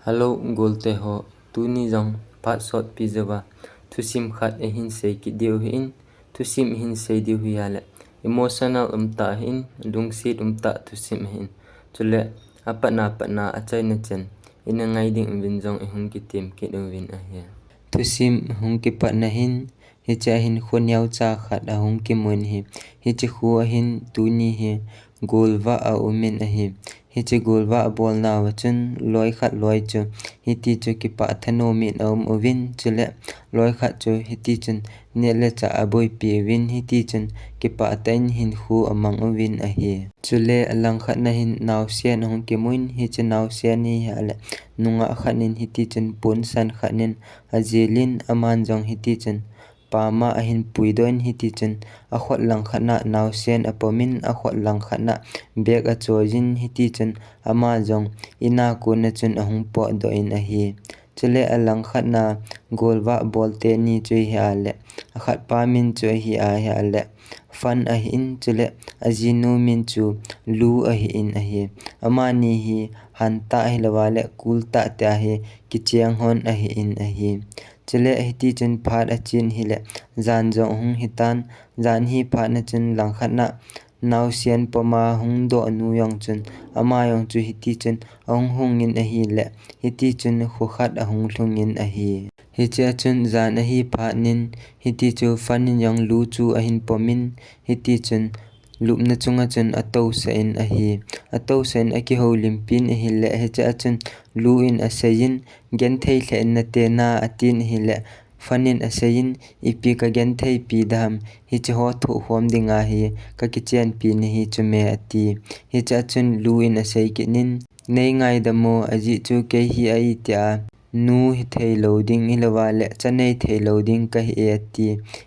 Hello golte ho tuni jong pat sot pizawa tusim khat ehin sei ki deu hin tusim hin sei deu hiale emotional umta hin dungsit umta tusim hin chule apana achai na chen ina ngai ding win jong ehun ki tim ki win a he tusim hung ki pat na hin hi cha hin khonyau cha khat a hung ki mun hi chi khu hin tuni hi golwa a umin a hi chi golwa bol na wachun loi khat loi chu hi ti chu ki pa thano min ovin chule loi khat chu hi ti chun ne le cha aboi pi win hi ti chun ki pa tain hin khu amang ovin a hi chule alang khat na hin naw sian hung ki mun hi chi naw sian ni hale nunga khanin hi ti chun pun san khanin ajelin aman jong hi ti chun pama ahin puidon hi ti chun a khot lang khana naw sian apomin a khot lang khana bek a chojin hi ti chun ama jong ina ko na chun ahung po do in a hi chule alang khana golwa bolte ni chui hale akhat pa min chu hi a hale fan a hin chule ajinu min chu lu a hi in a hi ama ni hi hanta hi lawale kulta ta hi kichiang hon a hi in a hi chule hi ti chun phat a chin hi le zan jong hung hitan zan hi phat na chun lang khana naw sian poma hung do nu yong chun ama yong chu hi ti chun hung in a hi le hi ti chun khu khat a hung hlung in a hi cha chun zan a hi phat nin hi ti chu fanin yong lu chu a hin pomin hi ti chun lup na chunga chun ato sa in a hi ato sen a ki ho limpin a hi le he cha chun lu in a sayin gen thei hle na te na atin hi le fanin a sayin ipi ka gen thei pi dam hi chi ho thu hom dinga hi ka ki chen pi ni hi chu me ati hi cha chun lu in a sei ki nin nei ngai da mo aji chu ke hi ai tia nu hi thei loading hi lawa le chanei thei loading ka hi ati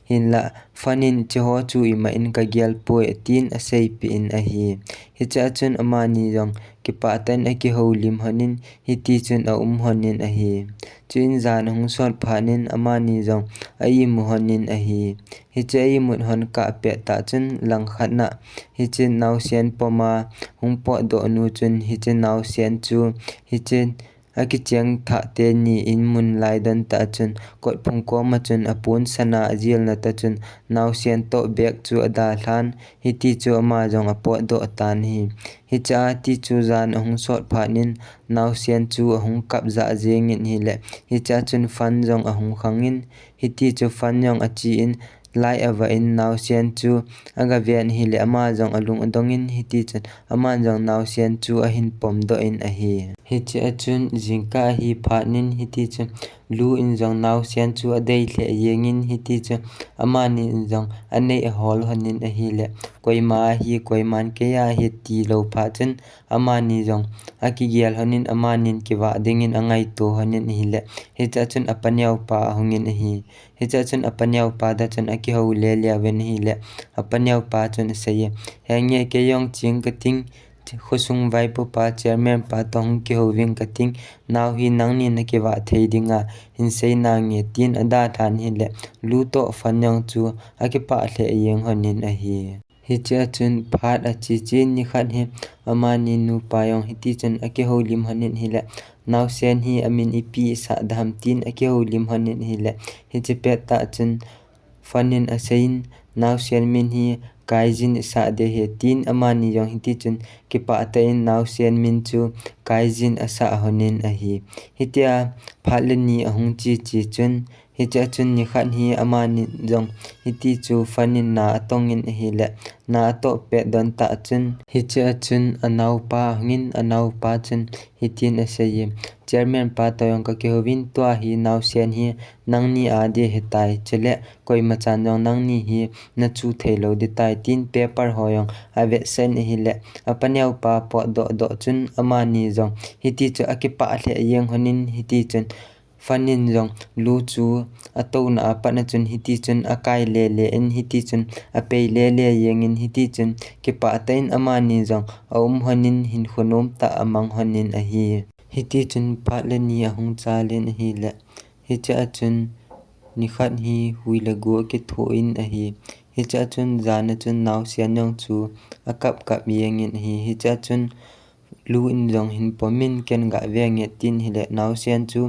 hin la fanin chi ho chu I ma in ka gyal poi atin a sei pi in a hi cha chun ama ni jong ki pa tan a ki ho lim hanin hi ti chun a honin a hi chin zan hung sot phanin ama ni jong ai mu honin a hi cha ai mu hon ka pe ta chun lang khana hi chin naw sian poma hung po do nu chun hi chin naw sian chu hi chin aki chiang tha te ni in mun lai dan ta chun kot phung ko ma chun apun sana ajil na ta chun naw sian to bek chu ada hlan hi ti chu ama jong apo do tan hi cha ti chu zan hung sot phanin naw sian chu hung kap za jeng in hi le hi cha chun fan jong hung khangin hi ti chu fan yong achi in lai ava in naw sian chu aga vian hi le ama jong alung adongin hi ti chun ama jong naw sian chu a hin pom do in a hi cha chun jingka hi phanin hi ti chun lu in jong naw sian chu adei hle yengin hi ti chu ama ni jong anei hol hanin a hi le koima hi koiman ke ya hi ti lo pha chun ama ni jong aki gyal hanin ama nin ki wa dingin angai to hanin hi le hi cha chun apanyau pa hungin a hi cha chun apanyau pa da chun aki ho le lia wen hi le apanyau pa chun sei henge ke yong ching ka ting khusung vai pu pa chairman pa tong ki ho wing ka ting naw hi nang ni na ki wa thei dinga hin sei na nge tin ada than hi le lu to fanyang chu aki pa hle yeng honin a hi cha chun phat a chi chin ni khat hi ama ni nu pa yong hi ti chun aki ho lim hanin hi le naw sen hi amin ipi sa dham tin aki ho lim hanin hi le hi chi pe ta chun fanin a sein naw sen min hi kaijin sa de he tin ama ni yong hi ti chun ki pa ta in naw sen min chu kaijin asa honin a hi tia phalin ni ahung chi chun hi cha chun ni khan hi ama ni jong hi ti chu fanin na atongin hi le na to pe don ta chun hi cha chun anaw pa ngin anaw pa chun hi tin a sei chairman pa to yong ka ki hovin to hi naw sen hi nang ni a de he tai chele koi ma chan jong nang ni hi na chu thelo de tai tin paper hoyong ave sen hi le apanyau pa po do chun ama ni jong hi ti chu akipa hle yeng honin hi ti chun fanin jong lu chu ato na pa na chun hi ti chun akai le in hi ti chun apei le yeng in hi ti chun ki pa tain ama ni jong honin hin khonom ta amang honin a hi ti chun pa le ni ahung cha len hi le hi cha chun ni khat hi hui la go ki tho in a hi cha chun zan chun naw sian yong chu akap kap yeng in hi cha chun lu in zong hin pomin ken ga ve nge tin hi le naw sian chu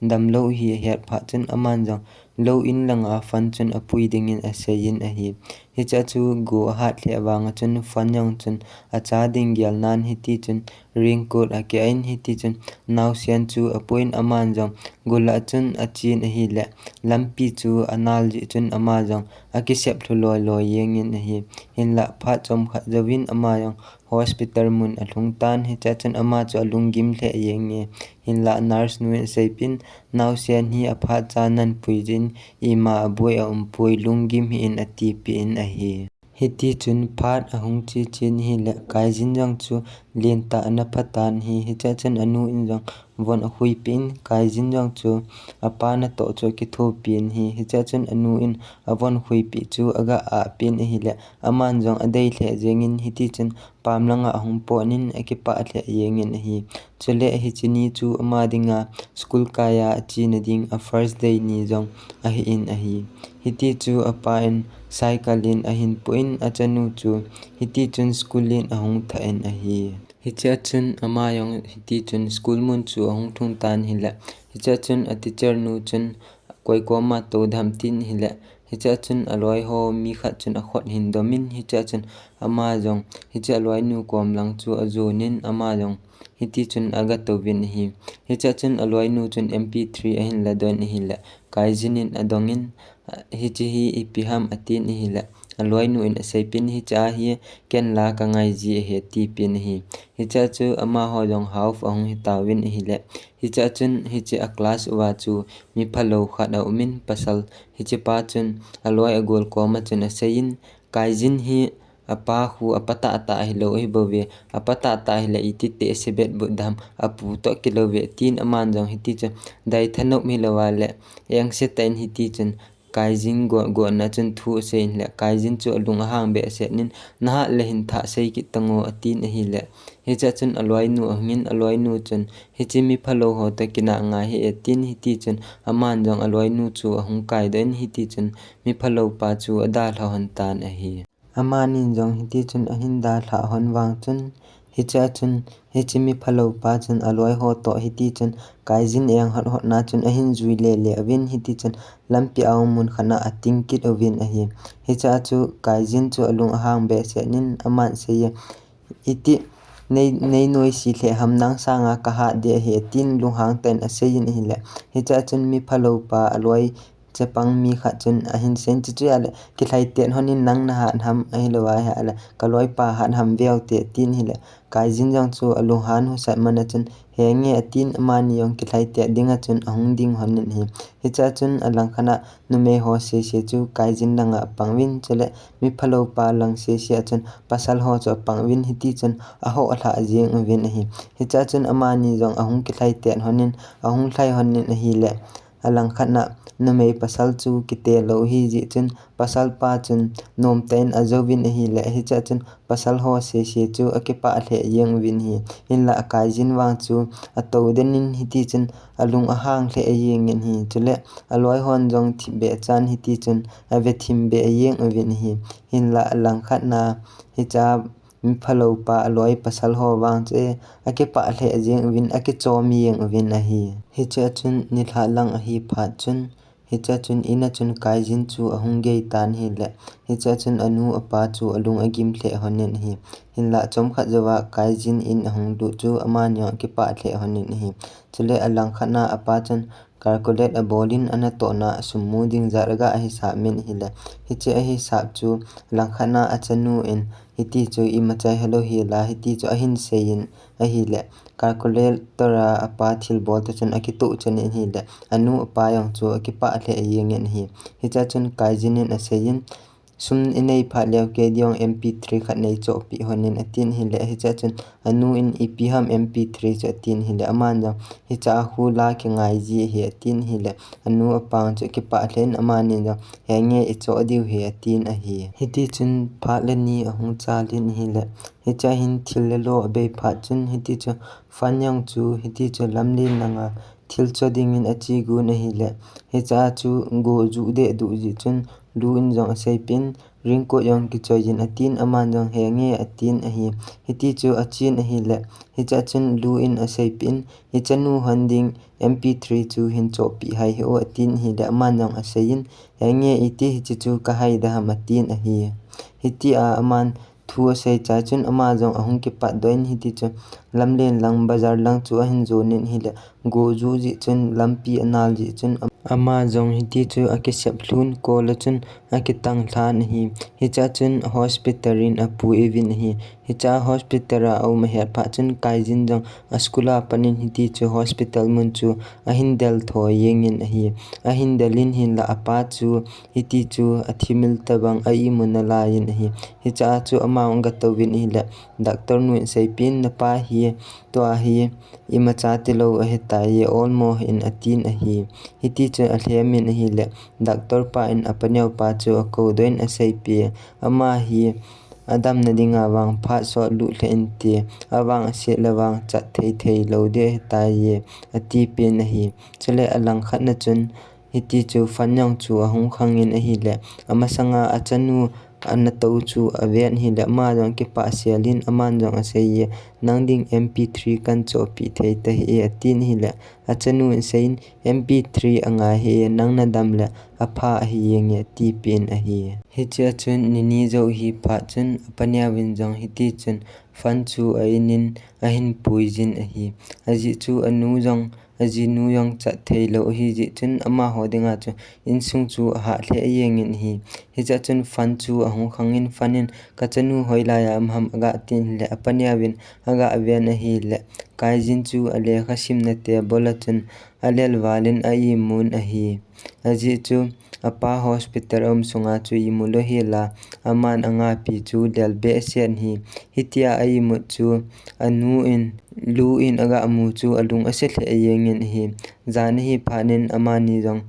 dam lo hi hiat pha chun aman zong lo in langa fan chun apui ding in a sein a hi cha chu go hat le awanga chun fan yong chun acha ding gyal nan hi ti chun ring coat a ke ain hi ti chun naw sian chu apoin aman zong gula chun achin a hi le lampi chu anal ji chun ama zong akisep thloi loi yeng in a hi hin la pha chom kha zawin ama yong hospital mun alung tan hi cha chun ama chu alung gim hle yeng nge hin la nurse nu seipin naw sian hi apha cha nan pui jin ima aboi a pui lungim hi in ati pi in a hi hiti chun phat ahung chi chin hi le kai jin jang chu len ta na phatan hi cha chun anu in jong von hui pin kai jin jang chu apa na to cho ki tho pin hi cha chun anu in avon hui pi chu aga a pin hi le aman jong adei hle jengin hiti chun pamlanga ahung po nin akipa hle yengin hi chule hi chini chu ama dinga school kaya chi na ding a first day ni jong a hi in a hi hiti chu apa in cycle in ahin puin achanu chu hiti chun school in ahung tha in a hi hicha chun ama yong hiti chun school mun chu ahung thung tan hi la hicha chun a teacher nu chun koi ko ma to dham tin hi la hicha chun aloi ho mi kha chun a khot hin domin hicha chun ama jong hicha aloi nu kom lang chu azonin ama jong hiti chun aga to win hi hicha chun aloi nu chun mp3 ahin la don hi la kai jinin adongin hichi hi ipiham atin hi la aloi nu in seipin hi cha hi ken la ka ngai ji he ti pin hi hicha chu ama ho jong hauf ahung hi tawin hi le hicha chun hichi a class wa chu mi phalo khada umin pasal hichi pa chun aloi agol ko ma chun a sein kai jin hi apa hu apata ata hi lo hi bowe apata ata hi la iti te sebet budham apu to kilowe tin aman jong hiti chu dai thanok mi lawa le yang se tain hiti chun kaijin go na chun thu se le kaijin chu alung hang be se nin na le hin tha sei ki tango atin hi le hicha chun aloi nu ahmin aloi nu chun hichi mi phalo ho ta kina nga hi etin hiti chun aman jong aloi nu chu ahung kai den hiti chun mi phalo pa chu ada thawan tan a hi amanin jong hiti chun ahin da tha hon wang chun hicha chun hichi mi phalo pa chun aloi ho to hiti chun kaijin yang hot hot na chun ahin zui le le awin hiti chun lampi aw mun khana ating kit awin a hi hicha chu kaijin chu alung hang be se nin aman se ye iti nei noi si le hamnang sanga ka ha de he tin lung hang ten a se yin hi le hicha chun mi phalo pa aloi chapang mi kha chun ahin sen chu chu ale ki thlai ten honin nang na han ham ai lowa ha ala kaloi pa han ham veu te tin hi le kaijin jang chu alung han hu sa mana chun henge atin amani yong ki thlai te dinga chun ahung ding honin hi hicha chun alang khana nume ho se se chu kaijin langa pangwin chele mi phalo pa lang se se chun pasal ho chu pangwin hiti chun aho atha jeng win hi hicha chun amani jong ahung ki thlai ten honin ahung thlai honin hi le alang khana nume pasal chu kite lo hi ji chun pasal pa chun nom ten azowin hi le hicha chun pasal ho se se chu akepa the yeng win hi in la kaijin wang chu ato denin hiti chun alung ahang hle yeng in hi chule aloi hon jong thi be chan hiti chun ave thim be yeng win hi in la alang khana hicha mi phalo pa aloi pasal ho wang che akepa hle jeng win ake chom yeng win a hi hicha chun ni thla lang a hi pha chun hicha chun ina chun kaijin chu ahung gei tan hi le hicha chun anu apa chu alung agim hle honen hi in la chom kha jawa kaijin in ahung du chu amanyo ki pa hle honen hi chule alang khana apa chun calculate a bolin ana to na sumu ding zarga a hi sa men hi le hichi a hi sa chu lang khana achanu in hiti chu i machai hello hi la hiti chu ahin sein a hi le calculator apa thil bol to chun akitu chun in hi le anu apa yang chu akipa hle yengen hi hicha chun kaijin in a sein sum inei pha lew ke diong mp3 khat nei cho pi honin atin hi le hicha chun anu in ipiham mp3 cho tin hi le aman jang hicha hu la ke ngai ji hi atin hi le anu apang chu ki pa hlen amani jang henge i cho diu hi atin a hi hiti chun pha le ni ahung cha lin hi le hicha hin thil le lo be pha chun hiti chu fanyang chu hiti chu lamlin langa thil cho ding in achi gu na hi le hicha chu go ju de du ji chun lu in jong sei pin ringkut yong ki choi jin atin aman jong he nge atin a hi hiti chu achin a hi le hi cha chun lu in a sei pin hi chanu handing mp3 chu hin cho pi hai ho atin hi le aman jong a sein he nge iti hi chu ka hai da ham atin a hi hiti a aman thu a sei cha chun ama jong ahung ki pat doin hiti chu lamlen lang bazar lang chu a hin zo nin hi le go ju ji chun lampi anal ji chun ama jong hiti chu a ki sep thlun ko la chun a ki tang thlan hi hi cha chun hospital in a pu evin hi hi cha hospital a awm he pha chun kai jin jong a skula panin hiti chu hospital mun chu a hin del tho yengin a hi a hin delin hin la apa chu hiti chu a thimil tabang a i mun la in hi hi cha chu ama ong ga tawin hi le doctor nu sei pin na pa hi to a hi i ma cha ti lo a he ta ye almost in atin a hi hiti chu a hlemin hi le doctor pa in apanyau pa chu a ko doin a sei pi ama hi adam na dinga wang pha so lu hle in ti awang se lawang cha thei lo de ta ye ati pin a hi chele alang khat na chun hiti chu fanyang chu a hung khangin a hi le ama sanga a chanu an to chu a ven hi le ma jong ki pa sialin aman jong a sei nangding mp3 kan cho pi thei ta hi atin hi le a chanu in sein mp3 anga hi nangna dam le a pha hi yenge ti pin a hi hi cha chun nini zo hi pha chun apanya win jong hiti chun fan chu a inin a hin puijin a hi aji chu anu jong aji nu yong cha thei lo hi ji chun ama hodinga chu insung chu ha hle yengin hi hi cha chun fan chu a hung khangin fanin ka chanu hoila ya ham aga tin le apanya win aga aven a hi le kai jin chu a le khasim na te bola chun alel walin a i mun a hi aji chu apa hospital sunga chu i mulo hi la aman anga pi chu del be sen hi hitia a i mu chu anu in lu in aga amu chu alung ase hle yengin hi zan hi phanin amani jong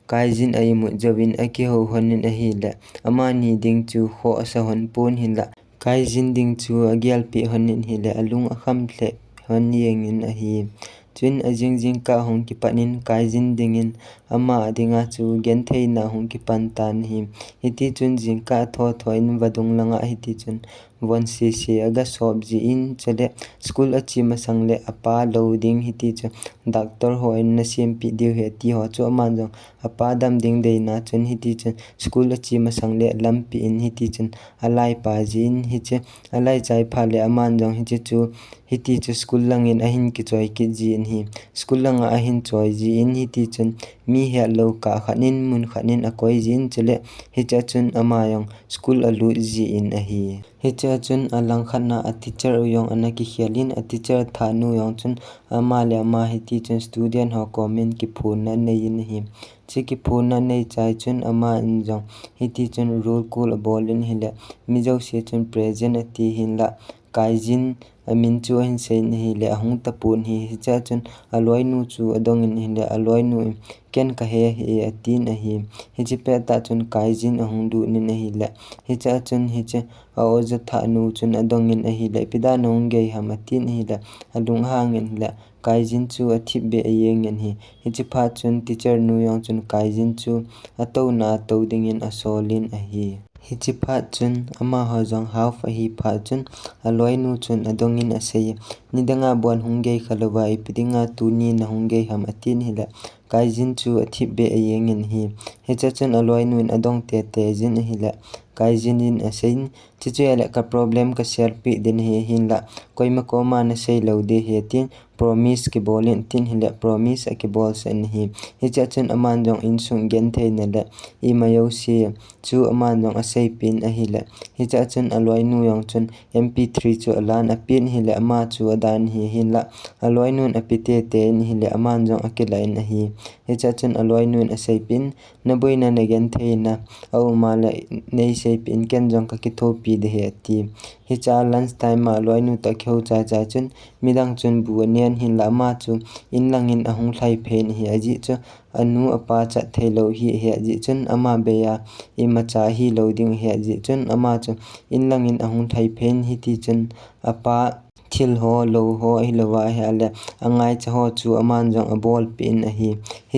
kai jin a i mu jawin a ki ho honin a hi le amani ding chu kho asa hon pon hin la kai jin ding chu agyal pi honin hi le alung akham hle hon yengin a hi chun ajing jing ka hong ki panin kai jin dingin ama dinga chu gen thei na hong ki pan tan hi hiti chun jing ka tho in vadung langa hiti chun one cc aga sob ji in chale school achi masang le apa loading hiti chu doctor ho in na cmp diu he ti ho chu man jong apa dam ding dei na chun hiti chun school achi masang le lampi in hiti chun alai pa jin hi che alai chai pha le aman jong hi chu hiti chu school langin ahin ki choi ki ji in hi school langa ahin choi ji in hiti chun mi he lo ka khanin mun khanin a koi jin chele hi cha chun ama yong school alu ji in a hi hi cha chun alang khana a teacher yong ana ki khialin a teacher thanu yong chun ama le ama hiti chun student ho comment ki phone na nei in hi chi ki phone na nei chai chun ama in jong hiti chun roll call bolin hi le mi jo se chun present ati hin la kai jin amin chu hin sein hi le ahung ta pun hi cha chun aloi nu chu adong in hi le aloi nu ken ka he hi atin a hi hi chi pe ta chun kai jin ahung du nin a hi le hi cha chun hi che a oja tha nu chun adong in a hi le pida nong ge ham atin hi le alung hang in le kai jin chu a thip be a yeng in hi hi chi pha chun teacher nu yong chun kai jin chu ato na to ding in a solin a hi hi chi pha chun ama ho jong half a hi pha chun aloi nu chun adong in a sei nidanga bon hungge khalowa ipidinga tu ni na hungge ham atin hi le kai jin chu a thip be a yeng in hi hi cha chun aloi nu in adong te jin hi le kai jin in a sein chi chu ele ka problem ka share pi din hi hin la koima ko ma na sei lo de he tin promise ki bolin tin hi le promise a ki bol sen hi hi cha chun aman jong in sung gen thei na le I mayo si chu aman jong a sei pin a hi le hi cha chun aloi nu yong chun mp3 chu alan a pin hi le ama chu adan hi hin la aloi nun a pite te in hi le aman jong a ki lain a hi hi cha chun aloi nun a sei pin na boina na gen thei na au ma le nei sei pin ken jong ka ki tho pi de he ti hi cha lunch time ma aloi nu ta kheu cha cha chun midang chun bu anian hin la ma chu in langin a hung thlai phein hi aji chu anu apa cha thailo hi he aji chun ama be ya I ma cha hi lo ding he aji chun ama chu in langin a hung thlai phein hi ti chun apa thil ho lo ho hi lawa hi le angai cha ho chu aman jong a ball pin a hi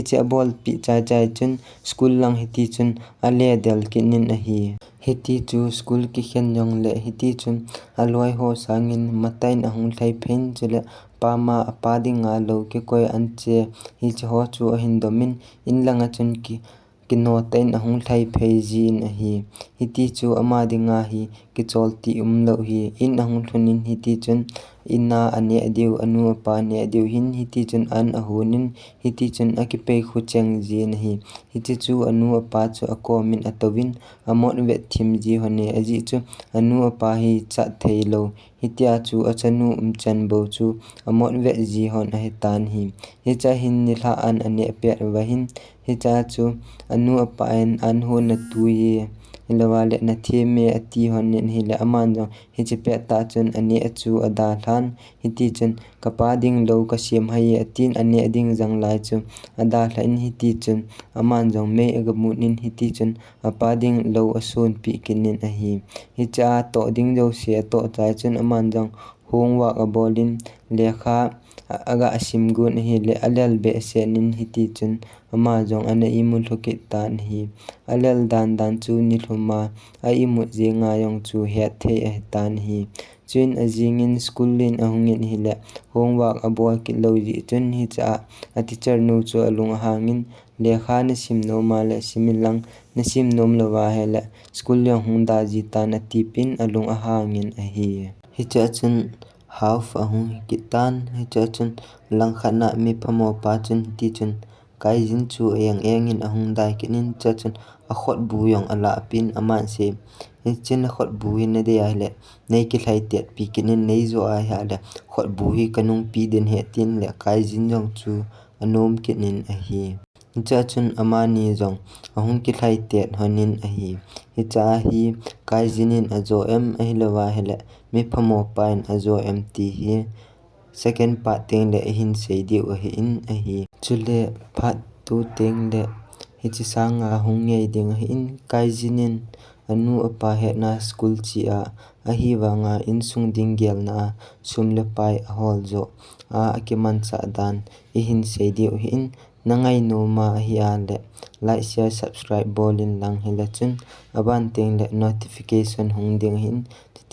che a ball pi chai chun school lang hi ti chun a le del kinin a hi ti chu school ki khen jong le hi ti chun a loi ho sangin matain a hung thlai phein chule pama apa dinga lo ke koi an che hi che ho chu a hin domin in langa chun ki no tain a hung thlai phei jin a hi ti chu ama dinga hi ki chol ti lo hi in a hung thunin hi ti chun ina ane adiu anu apa ne adiu hin hi ti chun an a hunin hi ti chun a ki pe khu cheng jin hi chi chu anu apa chu a komin a towin amot ve thim ji hone aji chu anu apa hi cha thei lo tia chu a chanu chan bo chu amot ve ji hon a tan hi cha hin ni thla an ane pe wa hin cha chu anu apa an ho na tu ye lawale na theme ati hon hi le aman jong chi pe ta chun ane chu ada than ti chun kapa ding lo ka sim hai atin ane ding jang lai chu ada thain ti chun aman jong me aga munin ti chun apa ding lo asun pi kinin a hi cha to ding jo se to chai chun aman jong homework a bolin lekha aga asim gun hi le alel be senin ti chun ama jong ana imul thoki tan hi alel dan chu ni thuma a imu je nga yong chu he the a tan hi chun ajingin schoolin ahungin hi le homework a bol ki lo ji chun hi cha a teacher nu chu alung hangin lekha na sim no ma le similang na sim nom lawa hele school yang hunda ji ta na tipin alung a hangin a hi cha chun half ahung kitan cha chun lang khana mi phamo pa chun ti chun kai jin chu engin ahung dai kinin cha chun a khot bu yong ala pin aman se chin khot bu hin de ya le nei ki thlai tet pi kinin nei zo a ha le khot bu hi kanung pi den he tin le kai jin jong chu anom kinin a hi cha chun amani jong ahung ki thlai tet honin a hi cha hi kai jinin azo em a hi lawa hele mi phamo pain azo em ti hi second part teng le hin sei di o hi in a hi chule phat tu teng le hi chi sanga hung ngei ding hi in kai jinin anu apa he na school chi a hi wanga in sung ding gel na sum le pai a hol zo a ki man cha dan hin sei di o hi in nangai no ma hi a le like share subscribe bolin lang hi la chun aban teng le notification hung ding hin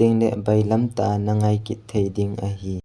teng le bailam ta nangai ki thei ding a hi